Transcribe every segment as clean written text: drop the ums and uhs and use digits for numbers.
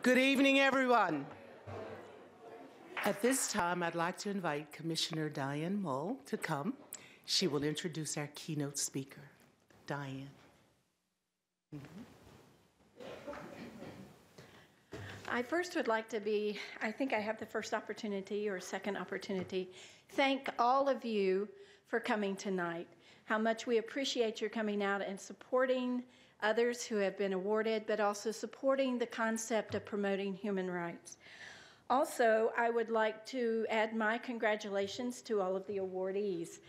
Good evening, everyone. At this time, I'd like to invite Commissioner Diane Mull to come. She will introduce our keynote speaker. Diane. I first would like to I think I have the first opportunity or second opportunity, thank all of you for coming tonight. How much we appreciate your coming out and supporting others who have been awarded, but also supporting the concept of promoting human rights. Also, I would like to add my congratulations to all of the awardees.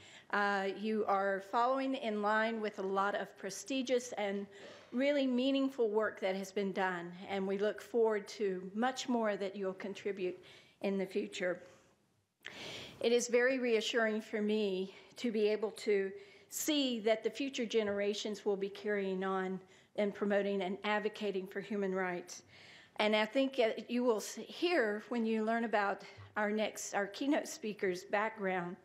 You are following in line with a lot of prestigious and really meaningful work that has been done, and we look forward to much more that you'll contribute in the future. It is very reassuring for me to be able to see that the future generations will be carrying on and promoting and advocating for human rights. And I think you will hear when you learn about our keynote speaker's background,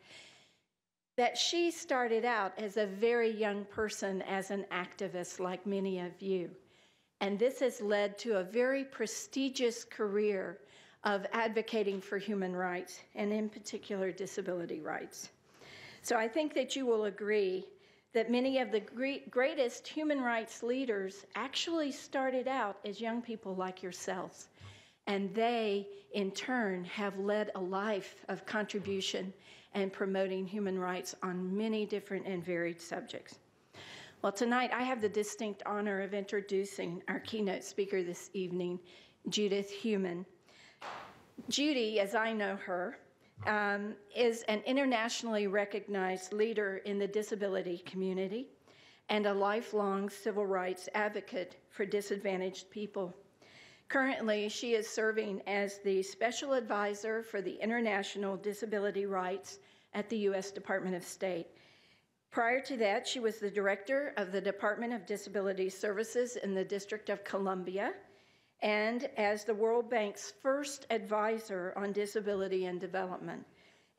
that she started out as a very young person as an activist like many of you. And this has led to a very prestigious career of advocating for human rights, and in particular disability rights. So I think that you will agree that many of the greatest human rights leaders actually started out as young people like yourselves. And they, in turn, have led a life of contribution and promoting human rights on many different and varied subjects. Well, tonight I have the distinct honor of introducing our keynote speaker this evening, Judith Heuman. Judy, as I know her, is an internationally recognized leader in the disability community and a lifelong civil rights advocate for disadvantaged people. Currently, she is serving as the Special Advisor for the International Disability Rights at the U.S. Department of State. Prior to that, she was the Director of the Department of Disability Services in the District of Columbia, and as the World Bank's first advisor on disability and development.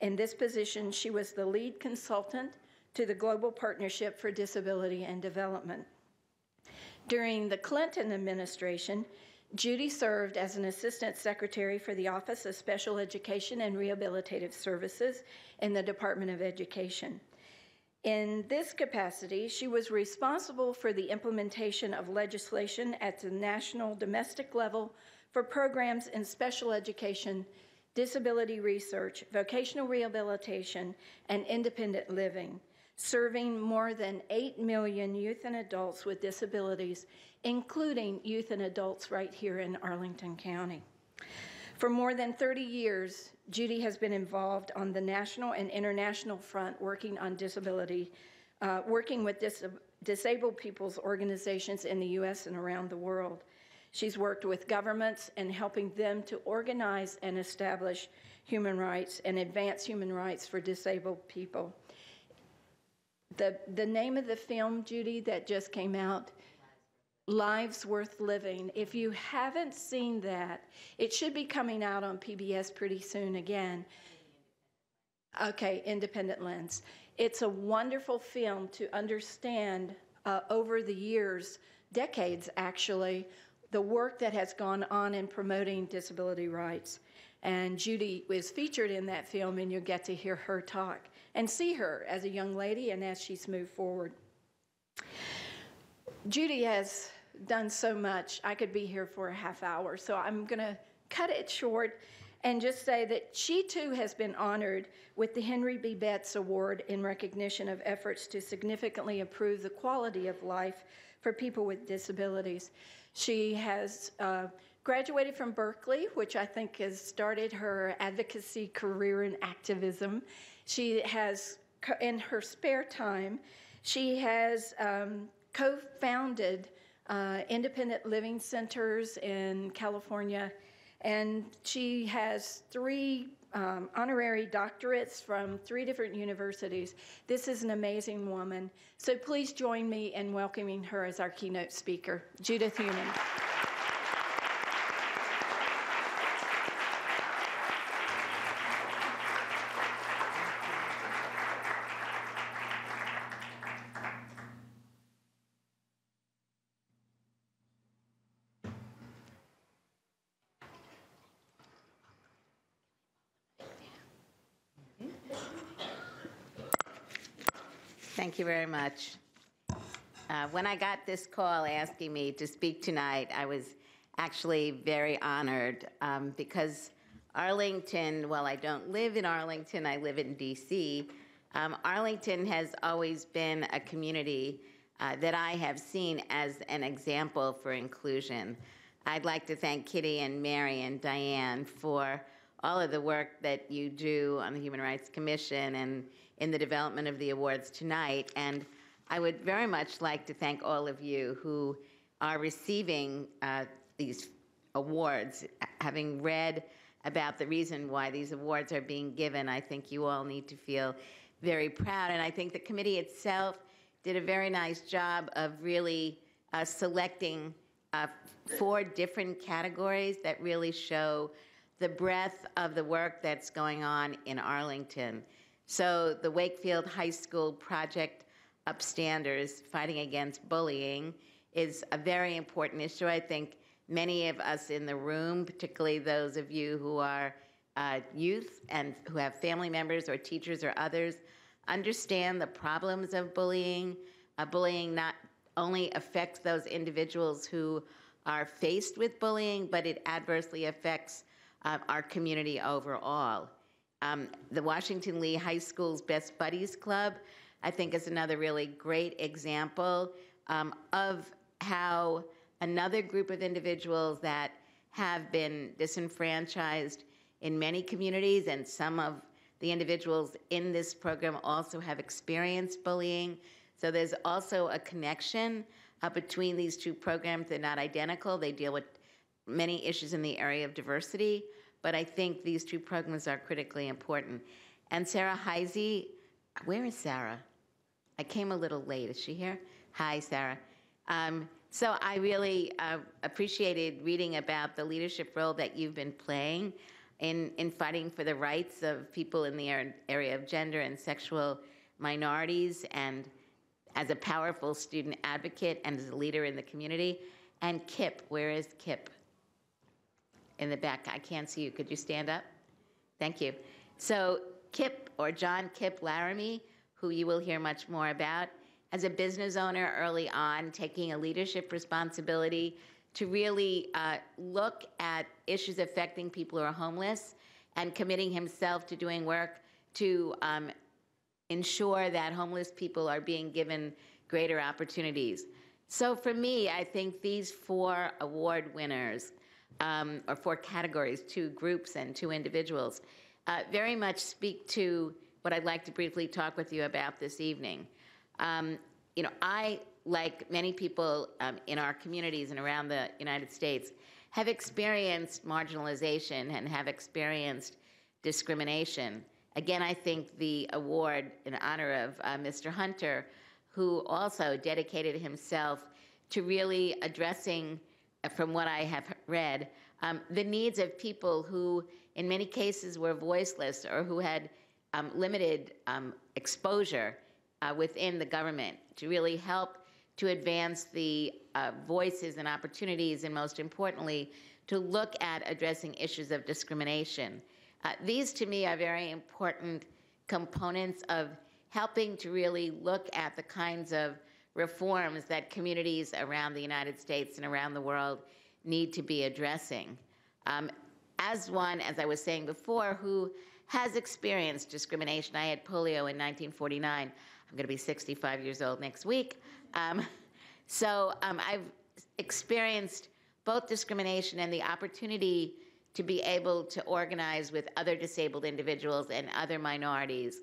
In this position, she was the lead consultant to the Global Partnership for Disability and Development. During the Clinton administration, Judy served as an Assistant Secretary for the Office of Special Education and Rehabilitative Services in the Department of Education. In this capacity, she was responsible for the implementation of legislation at the national domestic level for programs in special education, disability research, vocational rehabilitation, and independent living, serving more than 8 million youth and adults with disabilities, including youth and adults right here in Arlington County. For more than 30 years, Judy has been involved on the national and international front working on disability, working with disabled people's organizations in the U.S. and around the world. She's worked with governments and helping them to organize and establish human rights and advance human rights for disabled people. The name of the film, Judy, that just came out, Lives Worth Living. If you haven't seen that, it should be coming out on PBS pretty soon again. Okay, Independent Lens. It's a wonderful film to understand over the years, decades actually, the work that has gone on in promoting disability rights. And Judy was featured in that film, and you'll get to hear her talk and see her as a young lady and as she's moved forward. Judy has done so much. I could be here for a half hour, so I'm going to cut it short and just say that she too has been honored with the Henry B. Betts Award in recognition of efforts to significantly improve the quality of life for people with disabilities. She has graduated from Berkeley, which I think has started her advocacy career in activism. She has, in her spare time, she has co-founded independent living centers in California, and she has 3 honorary doctorates from 3 different universities. This is an amazing woman. So please join me in welcoming her as our keynote speaker, Judith Heuman. Thank you very much. When I got this call asking me to speak tonight, I was actually very honored because Arlington, while I don't live in Arlington, I live in DC. Arlington has always been a community that I have seen as an example for inclusion. I'd like to thank Kitty and Mary and Diane for all of the work that you do on the Human Rights Commission and in the development of the awards tonight. And I would very much like to thank all of you who are receiving these awards. Having read about the reason why these awards are being given, I think you all need to feel very proud. And I think the committee itself did a very nice job of really selecting 4 different categories that really show the breadth of the work that's going on in Arlington. So the Wakefield High School Project Upstanders, Fighting Against Bullying, is a very important issue. I think many of us in the room, particularly those of you who are youth and who have family members or teachers or others, understand the problems of bullying. Bullying not only affects those individuals who are faced with bullying, but it adversely affects our community overall. The Washington Lee High School's Best Buddies Club, I think, is another really great example of how another group of individuals that have been disenfranchised in many communities, and some of the individuals in this program also have experienced bullying. So there's also a connection between these 2 programs. They're not identical. They deal with many issues in the area of diversity, but I think these 2 programs are critically important. And Sarah Heisey, where is Sarah? I came a little late. Is she here? Hi, Sarah. So I really appreciated reading about the leadership role that you've been playing in fighting for the rights of people in the area of gender and sexual minorities, and as a powerful student advocate and as a leader in the community. And Kip, where is Kip? In the back, I can't see you. Could you stand up? Thank you. So Kip, or John Kip Laramie, who you will hear much more about, as a business owner early on, taking a leadership responsibility to really look at issues affecting people who are homeless and committing himself to doing work to ensure that homeless people are being given greater opportunities. So for me, I think these 4 award winners, or 4 categories, 2 groups and 2 individuals, very much speak to what I'd like to briefly talk with you about this evening. You know, I, like many people in our communities and around the United States, have experienced marginalization and have experienced discrimination. Again, I think the award in honor of Mr. Hunter, who also dedicated himself to really addressing, from what I have read, the needs of people who in many cases were voiceless or who had limited exposure within the government, to really help to advance the voices and opportunities, and most importantly, to look at addressing issues of discrimination. These, to me, are very important components of helping to really look at the kinds of reforms that communities around the United States and around the world need to be addressing. As one, as I was saying before, who has experienced discrimination. I had polio in 1949. I'm going to be 65 years old next week. So I've experienced both discrimination and the opportunity to be able to organize with other disabled individuals and other minorities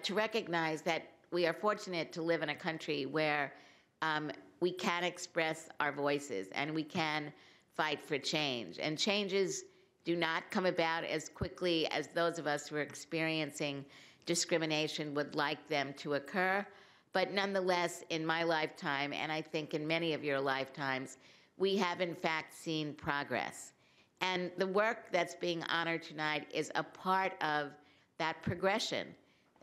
to recognize that we are fortunate to live in a country where we can express our voices and we can fight for change. And changes do not come about as quickly as those of us who are experiencing discrimination would like them to occur. But nonetheless, in my lifetime, and I think in many of your lifetimes, we have in fact seen progress. And the work that's being honored tonight is a part of that progression.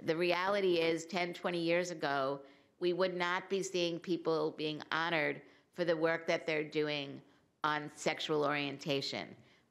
The reality is 10, 20 years ago, we would not be seeing people being honored for the work that they're doing on sexual orientation,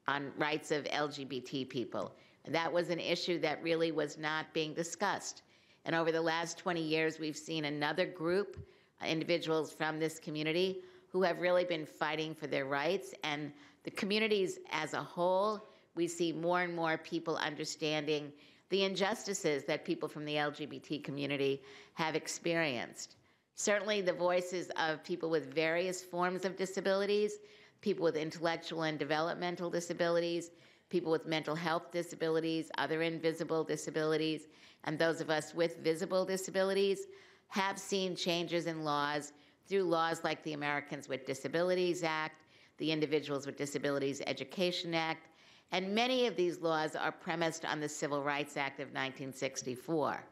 on rights of LGBT people. That was an issue that really was not being discussed. And over the last 20 years, we've seen another group, individuals from this community, who have really been fighting for their rights. And the communities as a whole, we see more and more people understanding the injustices that people from the LGBT community have experienced. Certainly the voices of people with various forms of disabilities, people with intellectual and developmental disabilities, people with mental health disabilities, other invisible disabilities, and those of us with visible disabilities have seen changes in laws through laws like the Americans with Disabilities Act, the Individuals with Disabilities Education Act, and many of these laws are premised on the Civil Rights Act of 1964.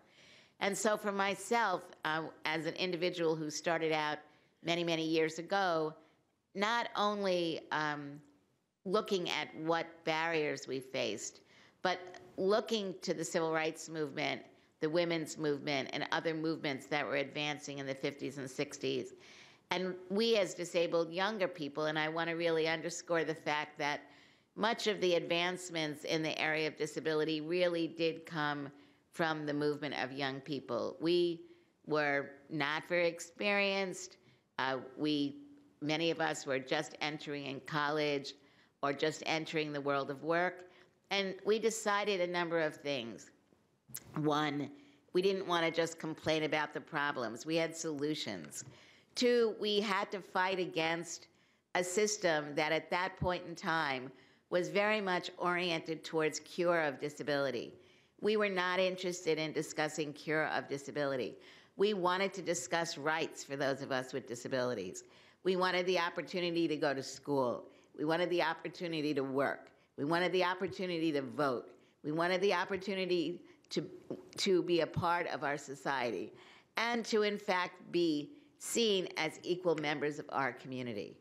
And so for myself, as an individual who started out many, many years ago, not only looking at what barriers we faced, but looking to the civil rights movement, the women's movement, and other movements that were advancing in the 50s and 60s. And we as disabled younger people, and I want to really underscore the fact that much of the advancements in the area of disability really did come from the movement of young people. We were not very experienced. Many of us were just entering in college or just entering the world of work. And we decided a number of things. One, we didn't want to just complain about the problems. We had solutions. Two, we had to fight against a system that at that point in time was very much oriented towards cure of disability. We were not interested in discussing cure of disability. We wanted to discuss rights for those of us with disabilities. We wanted the opportunity to go to school. We wanted the opportunity to work. We wanted the opportunity to vote. We wanted the opportunity to be a part of our society and to, in fact, be seen as equal members of our community.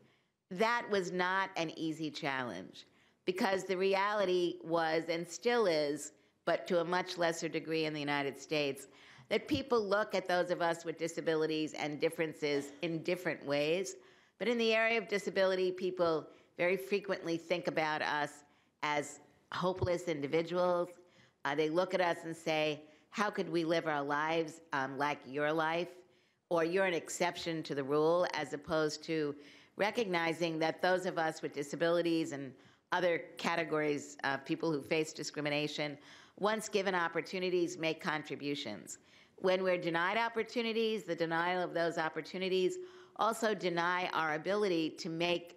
That was not an easy challenge because the reality was, and still is, but to a much lesser degree in the United States, that people look at those of us with disabilities and differences in different ways. But in the area of disability, people very frequently think about us as hopeless individuals. They look at us and say, how could we live our lives like your life? Or you're an exception to the rule, as opposed to recognizing that those of us with disabilities and other categories of people who face discrimination, once given opportunities, make contributions. When we're denied opportunities, the denial of those opportunities also deny our ability to make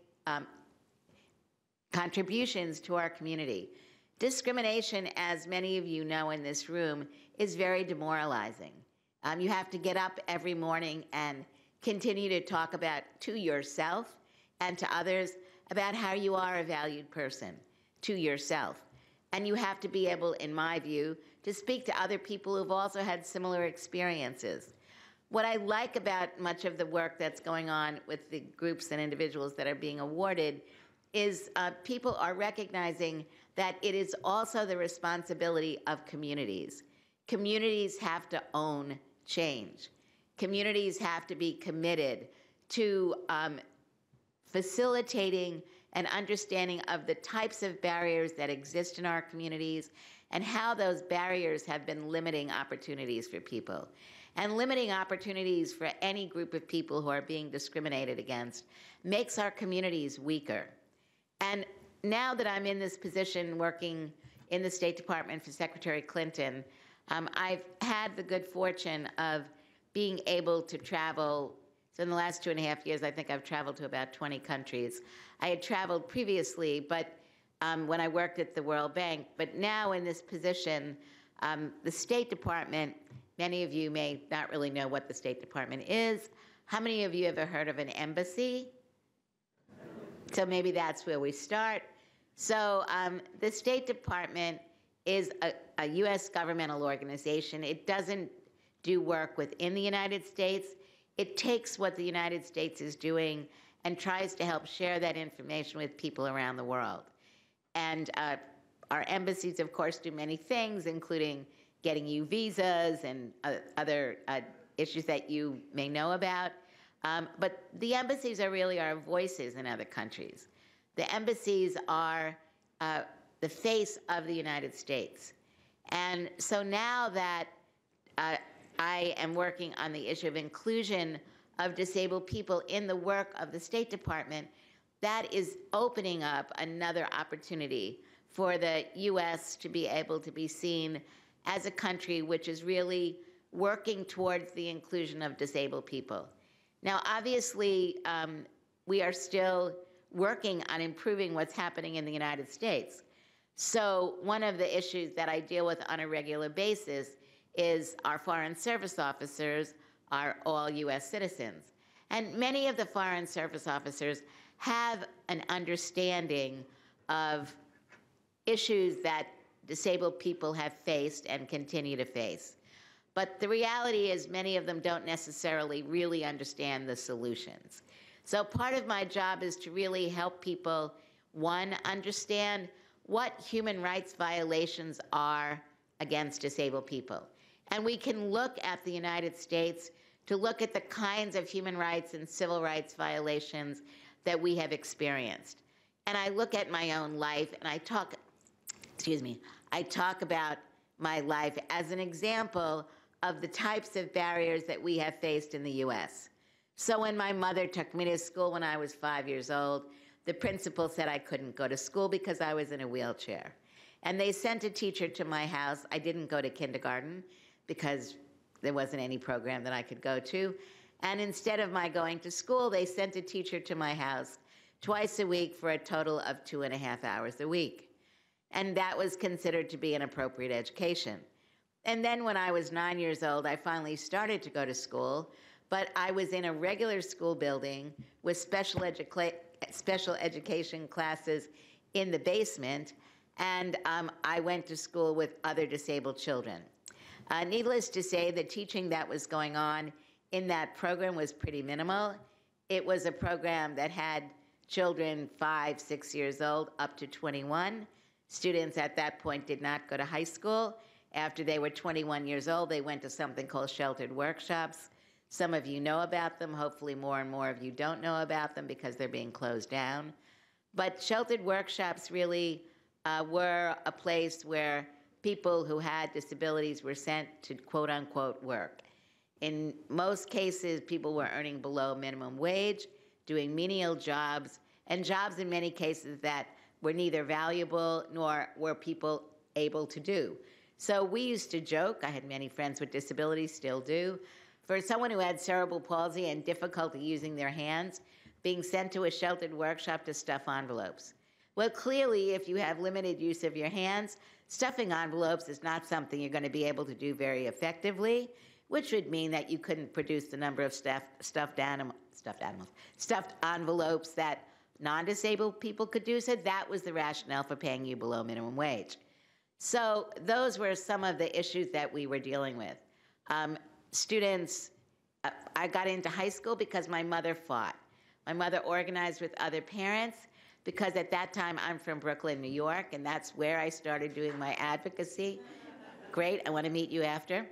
contributions to our community. Discrimination, as many of you know in this room, is very demoralizing. You have to get up every morning and continue to talk about to yourself and to others about how you are a valued person to yourself. And you have to be able, in my view, to speak to other people who've also had similar experiences. What I like about much of the work that's going on with the groups and individuals that are being awarded is people are recognizing that it is also the responsibility of communities. Communities have to own change. Communities have to be committed to facilitating an understanding of the types of barriers that exist in our communities and how those barriers have been limiting opportunities for people. And limiting opportunities for any group of people who are being discriminated against makes our communities weaker. And now that I'm in this position working in the State Department for Secretary Clinton, I've had the good fortune of being able to travel. So in the last 2.5 years, I think I've traveled to about 20 countries. I had traveled previously, but when I worked at the World Bank, but now in this position, the State Department, many of you may not really know what the State Department is. How many of you have ever heard of an embassy? So maybe that's where we start. So the State Department is a U.S. governmental organization. It doesn't do work within the United States. It takes what the United States is doing and tries to help share that information with people around the world. And our embassies, of course, do many things, including getting you visas and other issues that you may know about. But the embassies are really our voices in other countries. The embassies are the face of the United States. And so now that I am working on the issue of inclusion of disabled people in the work of the State Department, that is opening up another opportunity for the U.S. to be able to be seen as a country which is really working towards the inclusion of disabled people. Now, obviously, we are still working on improving what's happening in the United States. So one of the issues that I deal with on a regular basis is our Foreign Service officers are all U.S. citizens. And many of the Foreign Service officers have an understanding of issues that disabled people have faced and continue to face. But the reality is many of them don't necessarily really understand the solutions. So part of my job is to really help people, one, understand what human rights violations are against disabled people. And we can look at the United States to look at the kinds of human rights and civil rights violations that we have experienced. And I look at my own life and I talk about my life as an example of the types of barriers that we have faced in the U.S. So when my mother took me to school when I was 5 years old, the principal said I couldn't go to school because I was in a wheelchair. And they sent a teacher to my house. I didn't go to kindergarten because there wasn't any program that I could go to. And instead of my going to school, they sent a teacher to my house twice a week for a total of 2.5 hours a week. And that was considered to be an appropriate education. And then when I was 9 years old, I finally started to go to school, but I was in a regular school building with special education classes in the basement, and I went to school with other disabled children. Needless to say, the teaching that was going on in that program was pretty minimal. It was a program that had children 5, 6 years old up to 21. Students at that point did not go to high school. After they were 21 years old, they went to something called sheltered workshops. Some of you know about them. Hopefully more and more of you don't know about them because they're being closed down. But sheltered workshops really were a place where people who had disabilities were sent to quote unquote work. In most cases, people were earning below minimum wage, doing menial jobs, and jobs in many cases that were neither valuable nor were people able to do. So we used to joke, I had many friends with disabilities, still do, for someone who had cerebral palsy and difficulty using their hands, being sent to a sheltered workshop to stuff envelopes. Well, clearly, if you have limited use of your hands, stuffing envelopes is not something you're going to be able to do very effectively, which would mean that you couldn't produce the number of stuffed envelopes that non-disabled people could do. So that was the rationale for paying you below minimum wage. So those were some of the issues that we were dealing with. Students, I got into high school because my mother fought. My mother organized with other parents because at that time I'm from Brooklyn, New York, and that's where I started doing my advocacy. Great, I want to meet you after.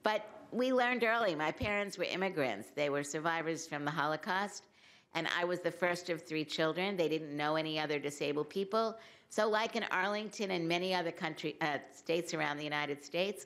But we learned early. My parents were immigrants. They were survivors from the Holocaust, and I was the first of 3 children. They didn't know any other disabled people. So like in Arlington and many other states around the United States,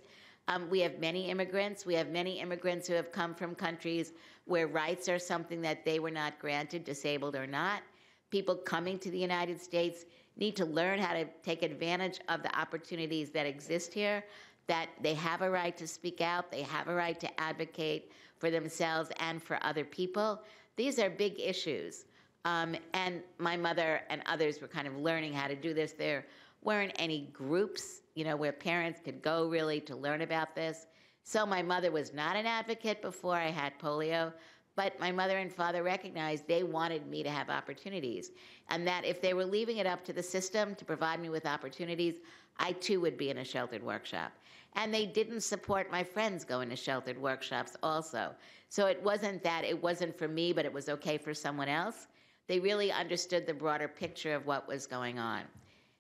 we have many immigrants. We have many immigrants who have come from countries where rights are something that they were not granted, disabled or not. People coming to the United States need to learn how to take advantage of the opportunities that exist here, that they have a right to speak out, they have a right to advocate for themselves and for other people. These are big issues. And my mother and others were kind of learning how to do this. There weren't any groups, where parents could go really to learn about this. So my mother was not an advocate before I had polio, but my mother and father recognized they wanted me to have opportunities, and that if they were leaving it up to the system to provide me with opportunities, I too would be in a sheltered workshop. And they didn't support my friends going to sheltered workshops also. So it wasn't that it wasn't for me, but it was okay for someone else. They really understood the broader picture of what was going on.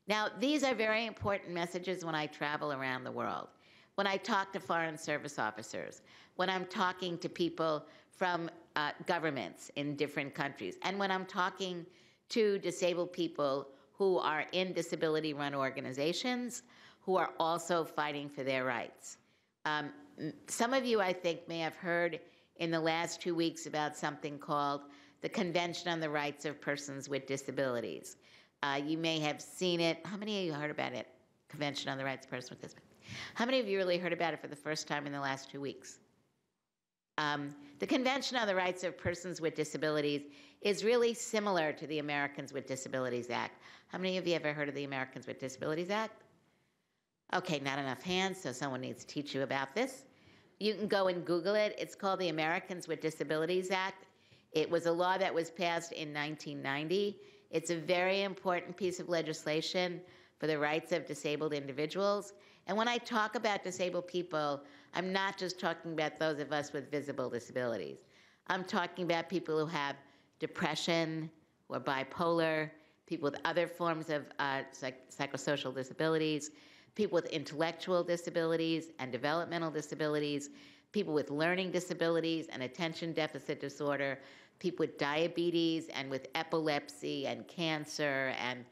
Now, these are very important messages when I travel around the world. When I talk to Foreign Service officers, when I'm talking to people from governments in different countries, and when I'm talking to disabled people who are in disability-run organizations, who are also fighting for their rights. Some of you, I think, may have heard in the last 2 weeks about something called the Convention on the Rights of Persons with Disabilities. You may have seen it. How many of you heard about it? Convention on the Rights of Persons with Disabilities. How many of you really heard about it for the first time in the last 2 weeks? The Convention on the Rights of Persons with Disabilities is really similar to the Americans with Disabilities Act. How many of you ever heard of the Americans with Disabilities Act? Okay, not enough hands, so someone needs to teach you about this. You can go and Google it. It's called the Americans with Disabilities Act. It was a law that was passed in 1990. It's a very important piece of legislation for the rights of disabled individuals. And when I talk about disabled people, I'm not just talking about those of us with visible disabilities. I'm talking about people who have depression or bipolar, people with other forms of psychosocial disabilities, people with intellectual disabilities and developmental disabilities, people with learning disabilities and attention deficit disorder, people with diabetes and with epilepsy and cancer, and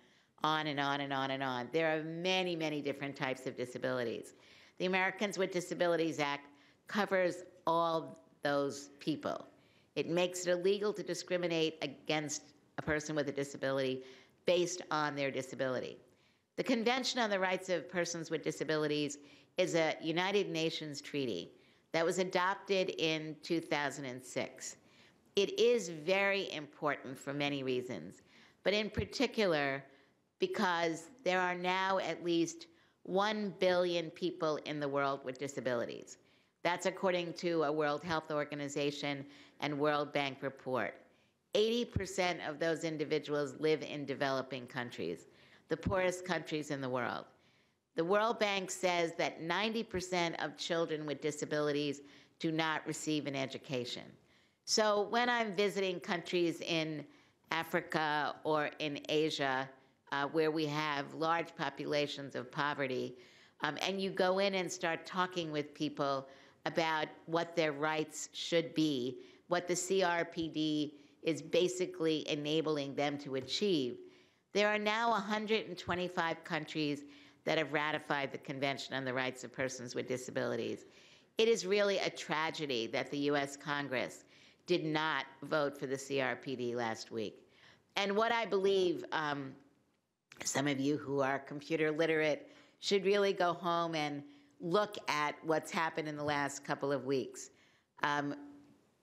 on and on and on and on. There are many, many different types of disabilities. The Americans with Disabilities Act covers all those people. It makes it illegal to discriminate against a person with a disability based on their disability. The Convention on the Rights of Persons with Disabilities is a United Nations treaty that was adopted in 2006. It is very important for many reasons, but in particular because there are now at least 1 billion people in the world with disabilities. That's according to a World Health Organization and World Bank report. 80% of those individuals live in developing countries, the poorest countries in the world. The World Bank says that 90% of children with disabilities do not receive an education. So when I'm visiting countries in Africa or in Asia, where we have large populations of poverty, and you go in and start talking with people about what their rights should be, what the CRPD is basically enabling them to achieve. There are now 125 countries that have ratified the Convention on the Rights of Persons with Disabilities. It is really a tragedy that the US Congress did not vote for the CRPD last week. And what I believe, some of you who are computer literate should really go home and look at what's happened in the last couple of weeks.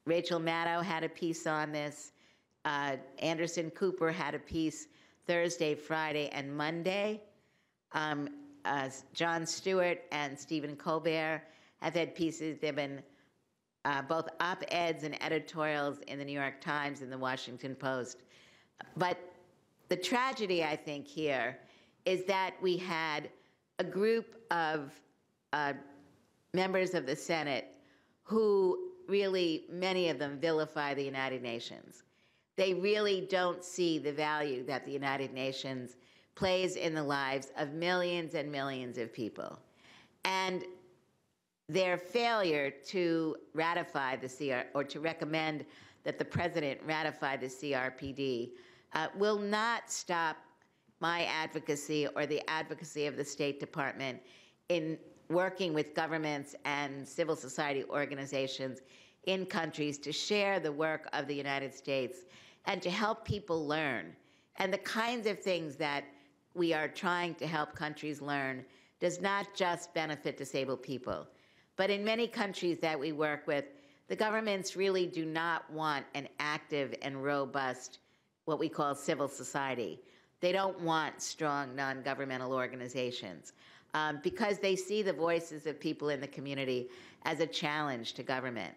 Rachel Maddow had a piece on this. Anderson Cooper had a piece Thursday, Friday, and Monday. Jon Stewart and Stephen Colbert have had pieces. There have been both op-eds and editorials in the New York Times and the Washington Post. But the tragedy, I think, here is that we had a group of members of the Senate who really, many of them, vilify the United Nations. They really don't see the value that the United Nations plays in the lives of millions and millions of people. And their failure to ratify the or to recommend that the president ratify the CRPD will not stop my advocacy or the advocacy of the State Department in working with governments and civil society organizations in countries to share the work of the United States and to help people learn. And the kinds of things that we are trying to help countries learn does not just benefit disabled people. But in many countries that we work with, the governments really do not want an active and robust, what we call civil society. They don't want strong non-governmental organizations because they see the voices of people in the community as a challenge to government.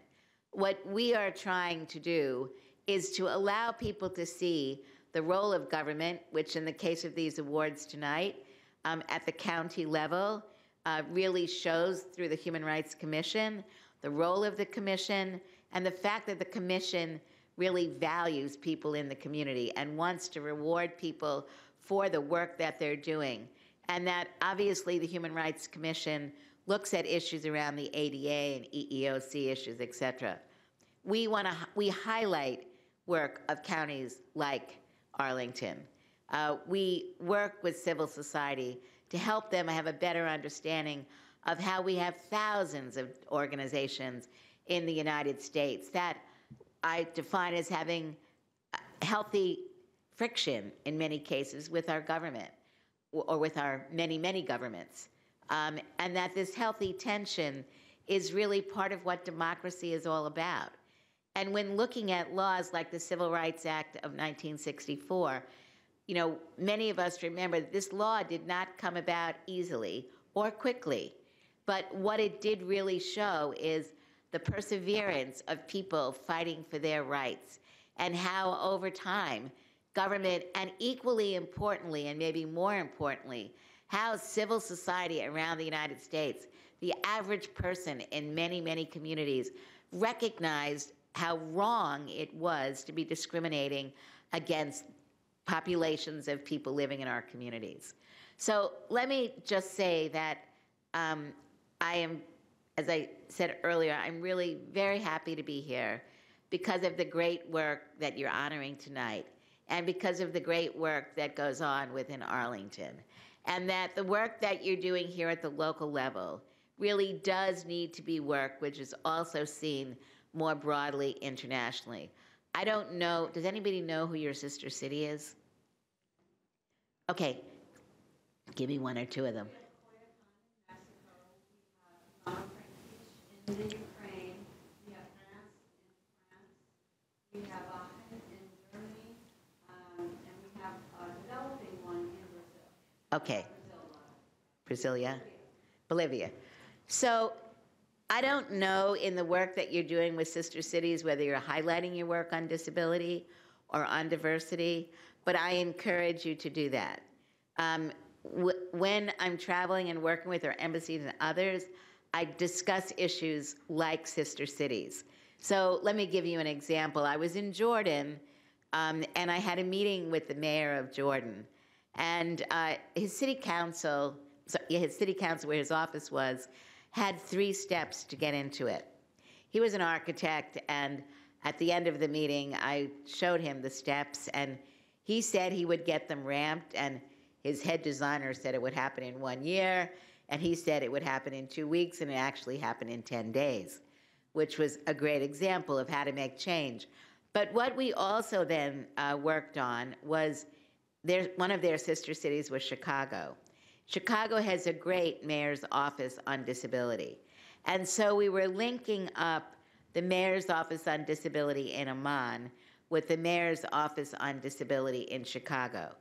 What we are trying to do is to allow people to see the role of government, which in the case of these awards tonight, at the county level, really shows through the Human Rights Commission, the role of the commission, and the fact that the commission really values people in the community and wants to reward people for the work that they're doing. And that obviously the Human Rights Commission looks at issues around the ADA and EEOC issues, et cetera. We highlight work of counties like Arlington. We work with civil society to help them have a better understanding of how we have thousands of organizations in the United States that I define as having healthy friction in many cases with our government or with our many, many governments. And that this healthy tension is really part of what democracy is all about. And when looking at laws like the Civil Rights Act of 1964, you know, many of us remember that this law did not come about easily or quickly. But what it did really show is the perseverance of people fighting for their rights, and how over time, government, and equally importantly, and maybe more importantly, how civil society around the United States, the average person in many, many communities, recognized how wrong it was to be discriminating against populations of people living in our communities. So let me just say that I am, as I said earlier, I'm really very happy to be here because of the great work that you're honoring tonight, and because of the great work that goes on within Arlington. And that the work that you're doing here at the local level really does need to be work which is also seen more broadly internationally. I don't know, does anybody know who your sister city is? Okay, give me one or two of them. In the Ukraine, we have France in France, we have Aachen in Germany, and we have a developing one in Brazil. Okay. Brazil, yeah? Bolivia. So I don't know in the work that you're doing with sister cities whether you're highlighting your work on disability or on diversity, but I encourage you to do that. When I'm traveling and working with our embassies and others, I discuss issues like sister cities. So let me give you an example. I was in Jordan, and I had a meeting with the mayor of Jordan. And his city council where his office was, had 3 steps to get into it. He was an architect, and at the end of the meeting, I showed him the steps, and he said he would get them ramped, and his head designer said it would happen in 1 year, and he said it would happen in 2 weeks, and it actually happened in 10 days, which was a great example of how to make change. But what we also then worked on was, one of their sister cities was Chicago. Chicago has a great mayor's office on disability. And so we were linking up the mayor's office on disability in Amman with the mayor's office on disability in Chicago.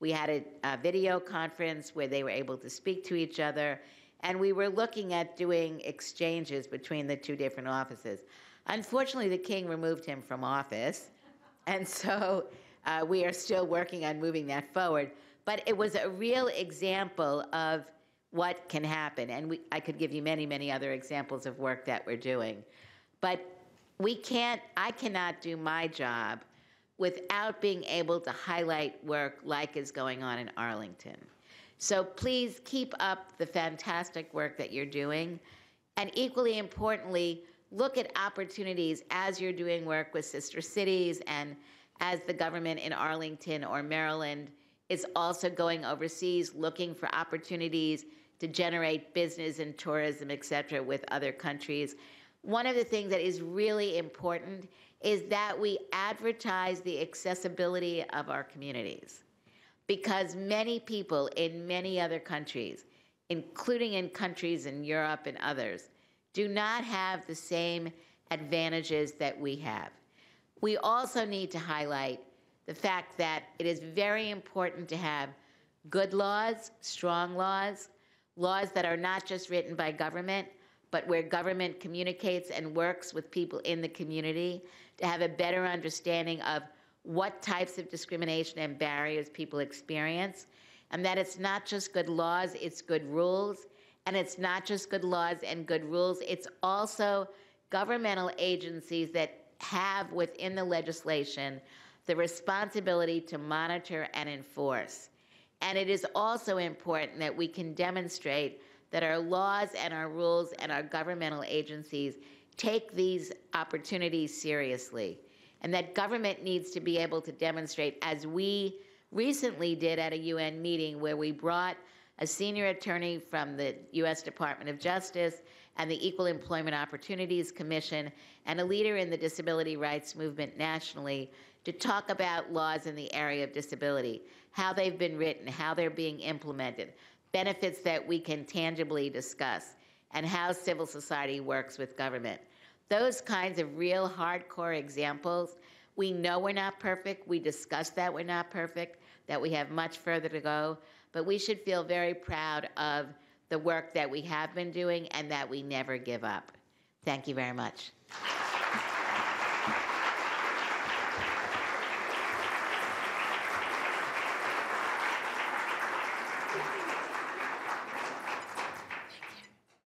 We had a video conference where they were able to speak to each other, and we were looking at doing exchanges between the 2 different offices. Unfortunately, the king removed him from office, and so we are still working on moving that forward. But it was a real example of what can happen, and I could give you many, many other examples of work that we're doing. But I cannot do my job without being able to highlight work like is going on in Arlington. So please keep up the fantastic work that you're doing, and equally importantly, look at opportunities as you're doing work with sister cities, and as the government in Arlington or Maryland is also going overseas looking for opportunities to generate business and tourism, et cetera, with other countries. One of the things that is really important is that we advertise the accessibility of our communities, because many people in many other countries, including in countries in Europe and others, do not have the same advantages that we have. We also need to highlight the fact that it is very important to have good laws, strong laws, laws that are not just written by government, but where government communicates and works with people in the community to have a better understanding of what types of discrimination and barriers people experience, and that it's not just good laws, it's good rules, and it's not just good laws and good rules, it's also governmental agencies that have within the legislation the responsibility to monitor and enforce. And it is also important that we can demonstrate that our laws and our rules and our governmental agencies take these opportunities seriously, and that government needs to be able to demonstrate, as we recently did at a UN meeting where we brought a senior attorney from the U.S. Department of Justice and the Equal Employment Opportunities Commission, and a leader in the disability rights movement nationally, to talk about laws in the area of disability, how they've been written, how they're being implemented, benefits that we can tangibly discuss, and how civil society works with government. Those kinds of real hardcore examples. We know we're not perfect. We discuss that we're not perfect, that we have much further to go, but we should feel very proud of the work that we have been doing and that we never give up. Thank you very much.